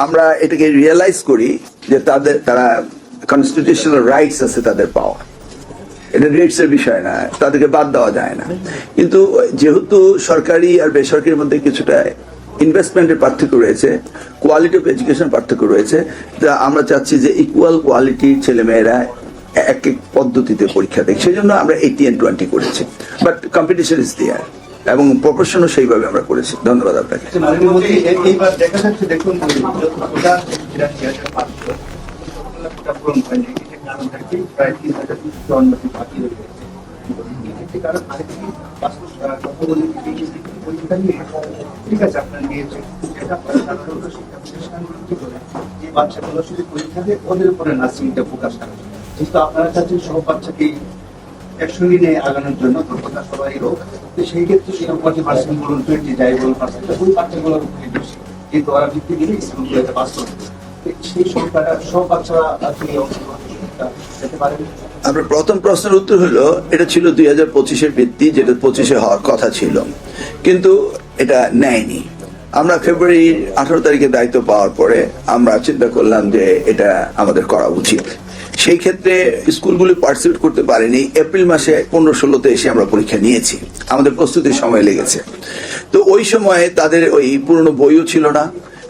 আমরা এটাকে রিয়েলাইজ করি যে তারা কনস্টিটিউশনাল রাইটস আছে তাদের পাওয়া, এটা রেটস এর বিষয় না, তাদেরকে বাদ দেওয়া যায় না। কিন্তু যেহেতু সরকারি আর বেসরকারির মধ্যে কিছুটা ইনভেস্টমেন্টের পার্থক্য রয়েছে, কোয়ালিটি অফ এডুকেশন পার্থক্য রয়েছে, তা আমরা চাচ্ছি যে ইকুয়াল কোয়ালিটির ছেলেমেয়েরা এক এক পদ্ধতিতে পরীক্ষা দেয়। সেই জন্য আমরা 80-20 করেছি, বাট কম্পিটিশন ইজ দেয়ার এবং প্রপোর্শনও সেইভাবে আমরা করেছি। ধন্যবাদ আপনাকে। এইবার দেখা যাচ্ছে, দেখুন প্রায় 3,000 বাকি রয়েছে। ঠিক আছে, আপনার নিয়েছে যে বাচ্চাগুলো শুধু পরীক্ষা দিয়ে ওদের উপরে নার্সিংটা ফোকাস করে, যেহেতু আপনারা চাচ্ছেন সব বাচ্চাকে একসঙ্গে নিয়ে আগানোর জন্য প্রত্যেকটা সবাই হোক, তো সেই ক্ষেত্রে সেরকম 40% বলুন, 20 যাই বলুন পার্সেন্ট, ওই বাচ্চাগুলোর উপরে বেশি কিন্তু ওরা ভিত্তি দিলে স্কুলগুলোতে বাস্তব সেই সংখ্যাটা সব বাচ্চারা আসলে অংশগ্রহণ যেতে পারে। আপনার প্রথম প্রশ্নের উত্তর হলো এটা ছিল 2025-এর ভিত্তি, যেটা 25-এ হওয়ার কথা ছিল, কিন্তু এটা নেয়নি। আমরা ফেব্রুয়ারির 18 তারিখে দায়িত্ব পাওয়ার পরে আমরা চিন্তা করলাম যে এটা আমাদের করা উচিত। সেই ক্ষেত্রে স্কুলগুলি পার্টিসিপেট করতে পারেনি। এপ্রিল মাসে 15-16-তে এসে আমরা পরীক্ষা নিয়েছি, আমাদের প্রস্তুতির সময় লেগেছে। তো ওই সময়ে তাদের ওই পুরনো বইও ছিল না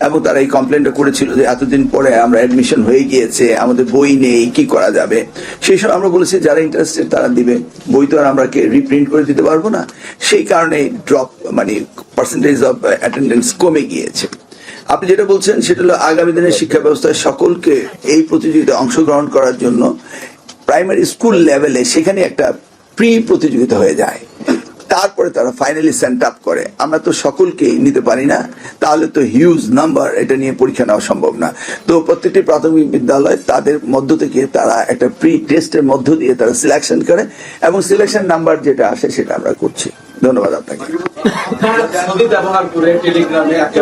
এবং তারা এই কমপ্লেনটা করেছিল যে এতদিন পরে আমরা অ্যাডমিশন হয়ে গিয়েছে, আমাদের বই নেই, কি করা যাবে। সেই সময় আমরা বলেছি যারা ইন্টারেস্টেড তারা দিবে, বই তো আর আমরা রিপ্রিন্ট করে দিতে পারবো না। সেই কারণে ড্রপ মানে পার্সেন্টেজ অফ অ্যাটেন্ডেন্স কমে গিয়েছে। আপনি যেটা বলছেন সেটা হলো আগামী দিনের শিক্ষা ব্যবস্থায় সকলকে এই প্রতিযোগিতায় অংশগ্রহণ করার জন্য প্রাইমারি স্কুল লেভেলে সেখানে একটা প্রি প্রতিযোগিতা হয়ে যায়, তারপরে তারা ফাইনালি সেন্ট আপ করে। আমরা তো সকলকেই নিতে পারি না, তাহলে তো হিউজ নাম্বার, এটা নিয়ে পরীক্ষা নেওয়া সম্ভব না। তো প্রত্যেকটি প্রাথমিক বিদ্যালয় তাদের মধ্য থেকে তারা একটা প্রি টেস্টের মধ্য দিয়ে তারা সিলেকশন করে এবং সিলেকশন নাম্বার যেটা আসে সেটা আমরা করছি। ধন্যবাদ আপনাকে। ব্যবহার করে টেলিগ্রামে একটা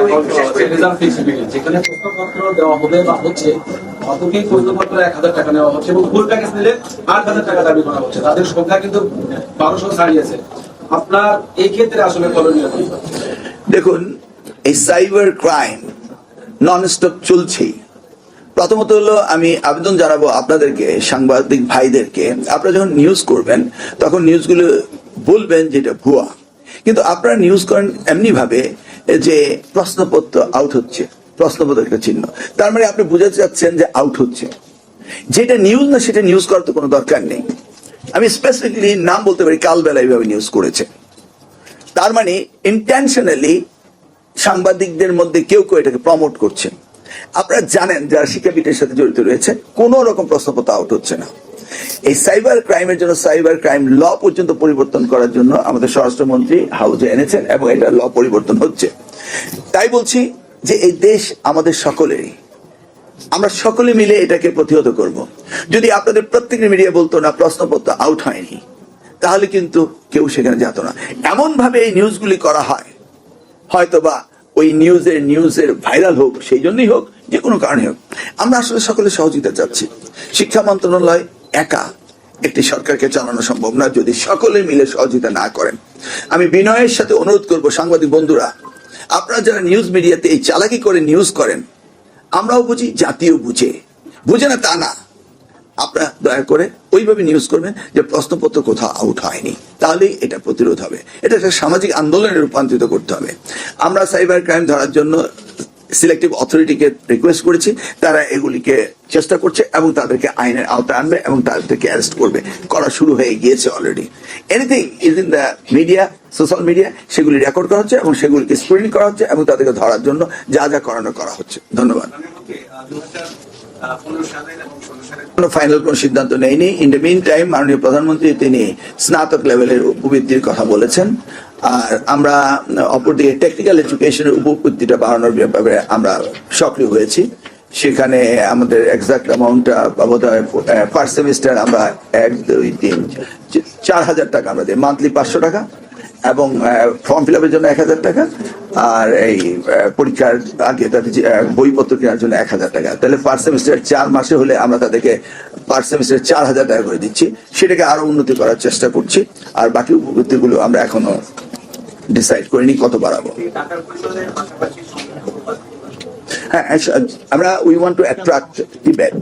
রেজাল্ট ফ্লেক্সিবিলিটি, যেখানে প্রশ্নপত্র দেওয়া হবে বা হচ্ছে অতকেই প্রশ্নপত্র 1,000 টাকা নেওয়া হচ্ছে এবং ফুল প্যাকেজ নিলে 8,000 টাকা দাবি করা হচ্ছে। তাদের সংখ্যা কিন্তু 1200 ছাড়িয়েছে। আপনার এই ক্ষেত্রে আসলে করণীয় কি? দেখুন, এই সাইবার ক্রাইম নন স্টপ চলছেই। প্রথমত হলো আমি আবেদন জানাবো আপনাদেরকে, সাংবাদিক ভাইদেরকে, আপনারা যখন নিউজ করবেন তখন নিউজগুলো বলবেন যেটা ভুয়া, কিন্তু আপনারা নিউজ করেন এমনি ভাবে যে প্রশ্নপত্র আউট হচ্ছে, প্রশ্নপত্র একটা চিহ্ন, তার মানে আপনি বুঝাতে চাচ্ছেন যে আউট হচ্ছে। যেটা নিউজ না সেটা নিউজ করার তো কোনো দরকার নেই। আমি স্পেসিফিকলি নাম বলতে পারি, কালবেলা এইভাবে নিউজ করেছে, তার মানে ইন্টেনশনালি সাংবাদিকদের মধ্যে কেউ কেউ এটাকে প্রমোট করছে। আপনারা জানেন যারা শিক্ষাবিদের সাথে জড়িত রয়েছে, কোন রকম প্রশ্নপত্র আউট হচ্ছে না। এই সাইবার ক্রাইমের জন্য সাইবার ক্রাইম ল পর্যন্ত পরিবর্তন করার জন্য আমাদের স্বরাষ্ট্রমন্ত্রী হাউজে এনেছেন এবং এটা ল পরিবর্তন হচ্ছে। তাই বলছি যে এই দেশ আমাদের সকলেরই, আমরা সকলে মিলে এটাকে প্রতিহত করব। যদি আপনাদের প্রত্যেকের মিডিয়া বলতো না প্রশ্নপত্র আউট হয়নি, তাহলে কিন্তু কেউ সেখানে যেত না। এমন ভাবে এই নিউজগুলি করা হয়, হয়তোবা ওই নিউজের ভাইরাল হোক, সেই জন্যই হোক, যে কোনো কারণে হোক। আমরা আসলে সকলে সহযোগিতা চাচ্ছি। শিক্ষা মন্ত্রণালয় একা একটি সরকারকে চালানো সম্ভব না যদি সকলে মিলে সহযোগিতা না করেন। আমি বিনয়ের সাথে অনুরোধ করব, সাংবাদিক বন্ধুরা, আপনারা যারা নিউজ মিডিয়াতে এই চালাকি করে নিউজ করেন, আমরাও বুঝি, জাতীয় বুঝে না তা না, আপনারা দয়া করে ওইভাবে নিউজ করবেন যে প্রশ্নপত্র কোথাও আউট হয়নি, তাহলেই এটা প্রতিরোধ হবে। এটা একটা সামাজিক আন্দোলনে রূপান্তরিত করতে হবে। আমরা সাইবার ক্রাইম ধরার জন্য সিলেক্টিভ অথরিটিকে রিকোয়েস্ট করেছি, তারা এগুলিকে চেষ্টা করছে এবং তাদেরকে আইনের আওতায় আনবে এবং তাদেরকে অ্যারেস্ট করা শুরু হয়ে গিয়েছে already. Anything is in the media, social media, সেগুলি রেকর্ড করা হচ্ছে এবং সেগুলিকে স্ক্রিনিং করা হচ্ছে এবং তাদেরকে ধরার জন্য যা যা করানো করা হচ্ছে। ধন্যবাদ। ফাইনাল কোন সিদ্ধান্ত নেয়নি। ইন দ্য মিন টাইম মাননীয় প্রধানমন্ত্রী তিনি স্নাতক লেভেলের উপবৃত্তির কথা বলেছেন, আর আমরা অপরদিকে টেকনিক্যাল এডুকেশনের উপবৃত্তিটা বাড়ানোর ব্যাপারে আমরা সক্রিয় হয়েছি। সেখানে আমাদের এক্সাক্ট অ্যামাউন্টটা বোধহয় ফার্স্ট সেমিস্টার আমরা 1, 2, 3, 4,000 টাকা আমরা দিই, মান্থলি 500 টাকা এবং ফর্ম ফিল আপের জন্য 1,000 টাকা, আর এই পরীক্ষার আগে তাদের বইপত্র কেনার জন্য 1,000 টাকা। তাহলে ফার্স্ট সেমিস্টার 4 মাসে হলে আমরা তাদেরকে ফার্স্ট সেমিস্টার 4,000 টাকা করে দিচ্ছি। সেটাকে আরো উন্নতি করার চেষ্টা করছি, আর বাকি উপবৃত্তিগুলো আমরা এখনো ডিসাইড করিনি কত বাড়াবো। হ্যাঁ, আমরা we want to attract debate